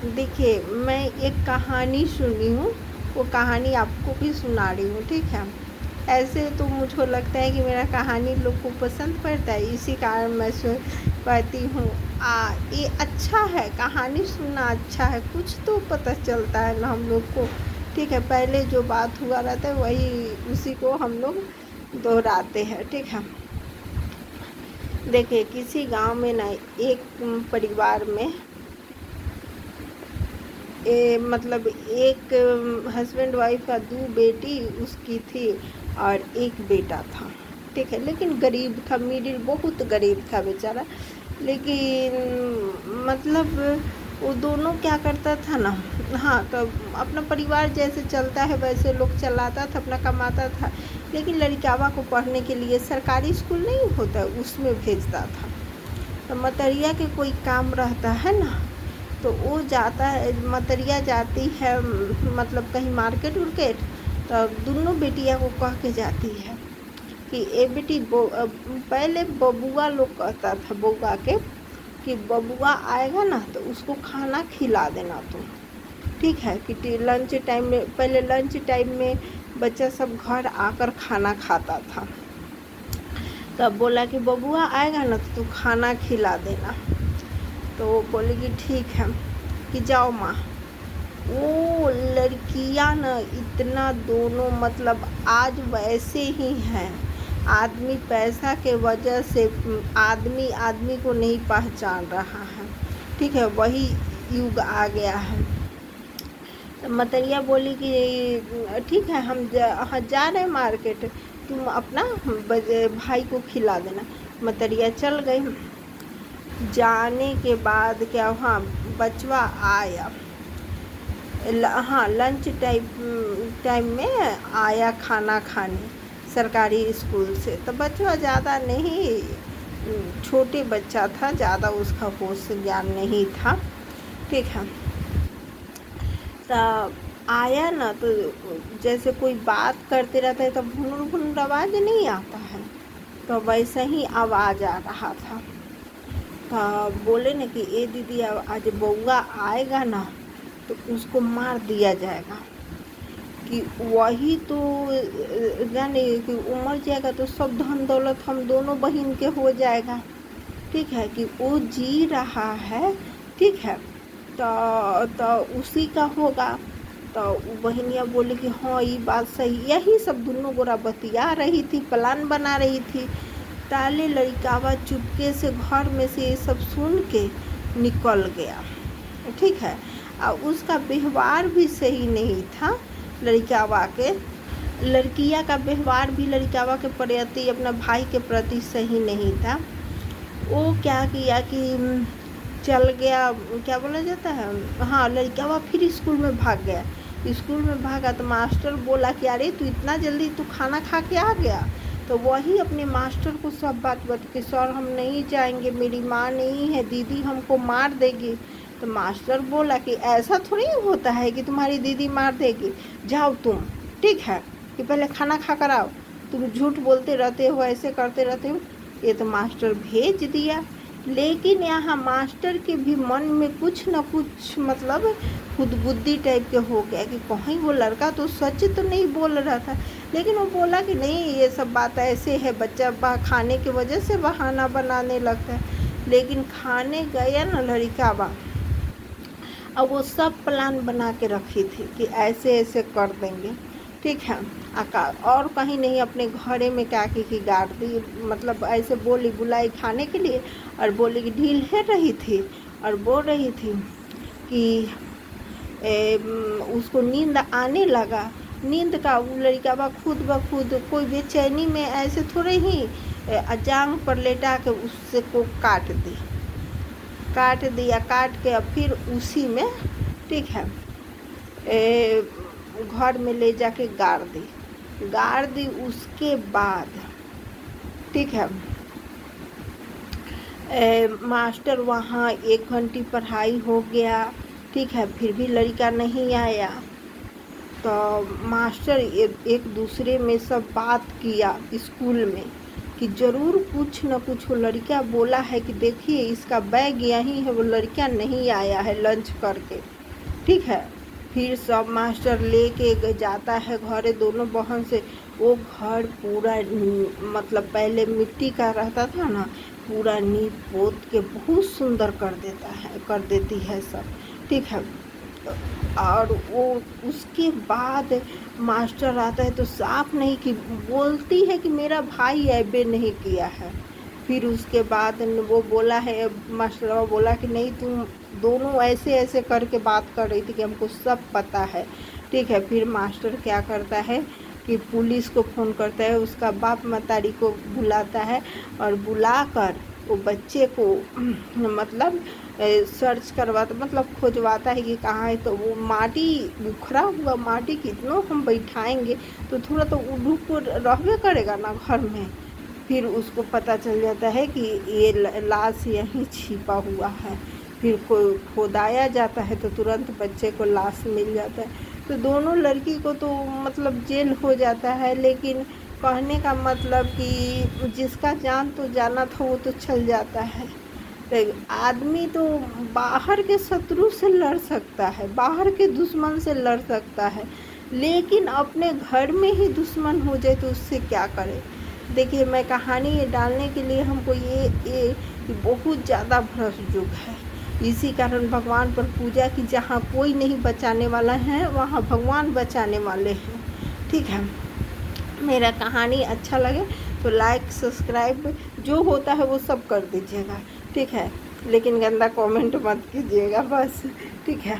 देखिए, मैं एक कहानी सुनी हूँ, वो कहानी आपको भी सुना रही हूँ, ठीक है? ऐसे तो मुझको लगता है कि मेरा कहानी लोग को पसंद पड़ता है, इसी कारण मैं कहती हूँ। ये अच्छा है, कहानी सुनना अच्छा है, कुछ तो पता चलता है ना हम लोग को, ठीक है? पहले जो बात हुआ रहता है वही उसी को हम लोग दोहराते हैं, ठीक है? देखिए, किसी गाँव में ना एक परिवार में मतलब एक हस्बैंड वाइफ का 2 बेटी उसकी थी और 1 बेटा था, ठीक है? लेकिन गरीब था, मिडिल बहुत गरीब था बेचारा। लेकिन मतलब वो दोनों क्या करता था ना, हाँ, तो अपना परिवार जैसे चलता है वैसे लोग चलाता था, अपना कमाता था। लेकिन लड़िकावा को पढ़ने के लिए सरकारी स्कूल नहीं होता उसमें भेजता था। तो मतरिया के कोई काम रहता है ना, तो वो जाता है, मतरिया जाती है मतलब कहीं मार्केट उर्केट, तो दोनों बेटियां को कह के जाती है कि ए बेटी पहले बबुआ लोग कहता था बउआ के कि बबुआ आएगा ना तो उसको खाना खिला देना तुम, ठीक है? कि लंच टाइम में, पहले लंच टाइम में बच्चा सब घर आकर खाना खाता था, तब बोला कि बबुआ आएगा ना तो तू खाना खिला देना। तो वो बोलेगी ठीक है, कि जाओ माँ। वो लड़कियां न इतना दोनों मतलब आज वैसे ही हैं। आदमी पैसा के वजह से आदमी आदमी को नहीं पहचान रहा है, ठीक है? वही युग आ गया है। तो मतरिया बोली कि ठीक है, हम जा रहे हैं मार्केट, तुम अपना भाई को खिला देना। मतरिया चल गई। जाने के बाद क्या हुआ, बचवा आया, हाँ, लंच टाइम में आया खाना खाने सरकारी स्कूल से। तो बचवा ज़्यादा नहीं, छोटे बच्चा था, ज़्यादा उसका होश ज्ञान नहीं था, ठीक है? तो आया ना, तो जैसे कोई बात करते रहता है तो भुनुर भुनुर आवाज़ नहीं आता है, तो वैसे ही आवाज़ आ रहा था। तो बोले न कि ए दीदी, आज बउआ आएगा ना तो उसको मार दिया जाएगा। कि वही तो जाने कि उमर जाएगा तो सब धन दौलत हम दोनों बहन के हो जाएगा, ठीक है? कि वो जी रहा है, ठीक है? तो उसी का होगा। तो बहनिया बोली कि हाँ, ये बात सही। यही सब दोनों गोरा बतिया रही थी, प्लान बना रही थी। ताले लड़कावा चुपके से घर में से ये सब सुन के निकल गया, ठीक है? और उसका व्यवहार भी सही नहीं था लड़कावा के। लड़किया का व्यवहार भी लड़कावा के प्रति, अपना भाई के प्रति सही नहीं था। वो क्या किया कि चल गया, क्या बोला जाता है, हाँ, लड़कावा फिर स्कूल में भाग गया। स्कूल में भागा तो मास्टर बोला कि अरे तू इतना जल्दी तू खाना खा के आ गया। तो वही अपने मास्टर को सब बात बता के, सर हम नहीं जाएंगे, मेरी माँ नहीं है, दीदी हमको मार देगी। तो मास्टर बोला कि ऐसा थोड़ी होता है कि तुम्हारी दीदी मार देगी, जाओ तुम, ठीक है? कि पहले खाना खा कर आओ, तुम झूठ बोलते रहते हो, ऐसे करते रहते हो। ये तो मास्टर भेज दिया। लेकिन यहाँ मास्टर के भी मन में कुछ न कुछ मतलब खुदबुद्दी टाइप के हो गया कि कहीं वो लड़का तो सच तो नहीं बोल रहा था। लेकिन वो बोला कि नहीं, ये सब बात ऐसे है, बच्चा खाने की वजह से बहाना बनाने लगता है। लेकिन खाने गया ना लड़कावा, अब वो सब प्लान बना के रखी थी कि ऐसे ऐसे कर देंगे, ठीक है? और कहीं नहीं, अपने घरे में क्या की गाड़ दी, मतलब ऐसे बोली बुलाई खाने के लिए, और बोली कि ढील है रही थी और बोल रही थी कि उसको नींद आने लगा। नींद का वो लड़का खुद ब खुद कोई बेचैनी में ऐसे थोड़े ही जांग पर लेटा के उससे को काट दिया, काट के अब फिर उसी में, ठीक है, घर में ले जाके गाड़ दी। उसके बाद, ठीक है, मास्टर वहाँ 1 घंटे पढ़ाई हो गया, ठीक है, फिर भी लड़का नहीं आया। तो मास्टर एक दूसरे में सब बात किया स्कूल में कि ज़रूर कुछ न कुछ वो लड़का बोला है कि देखिए इसका बैग यहीं है, वो लड़का नहीं आया है लंच करके, ठीक है। फिर सब मास्टर लेके जाता है घरे दोनों बहन से। वो घर पूरा मतलब पहले मिट्टी का रहता था ना, पूरा नीप पोत के बहुत सुंदर कर देती है सब, ठीक है। और वो उसके बाद मास्टर आता है तो साफ नहीं कि बोलती है कि मेरा भाई ऐबे नहीं किया है। फिर उसके बाद वो बोला है, मास्टर बोला कि नहीं तुम दोनों ऐसे ऐसे करके बात कर रही थी कि हमको सब पता है, ठीक है। फिर मास्टर क्या करता है कि पुलिस को फ़ोन करता है, उसका बाप मतारी को बुलाता है और बुलाकर वो बच्चे को मतलब सर्च करवाता, मतलब खोजवाता है कि कहाँ है। तो वो माटी उखड़ा हुआ माटी कितनों हम बैठाएंगे तो थोड़ा तो उड़ूप रहबे करेगा ना घर में। फिर उसको पता चल जाता है कि ये लाश यहीं छिपा हुआ है। फिर कोई खोदाया जाता है तो तुरंत बच्चे को लाश मिल जाता है। तो दोनों लड़की को तो मतलब जेल हो जाता है, लेकिन कहने का मतलब कि जिसका जान तो जाना था वो तो चल जाता है। तो आदमी तो बाहर के शत्रु से लड़ सकता है, बाहर के दुश्मन से लड़ सकता है, लेकिन अपने घर में ही दुश्मन हो जाए तो उससे क्या करे। देखिए मैं कहानी डालने के लिए हमको ये बहुत ज़्यादा भ्रष्ट युग है। इसी कारण भगवान पर पूजा कि जहाँ कोई नहीं बचाने वाला है वहाँ भगवान बचाने वाले हैं, ठीक है। मेरा कहानी अच्छा लगे तो लाइक सब्सक्राइब जो होता है वो सब कर दीजिएगा, ठीक है। लेकिन गंदा कमेंट मत कीजिएगा बस, ठीक है।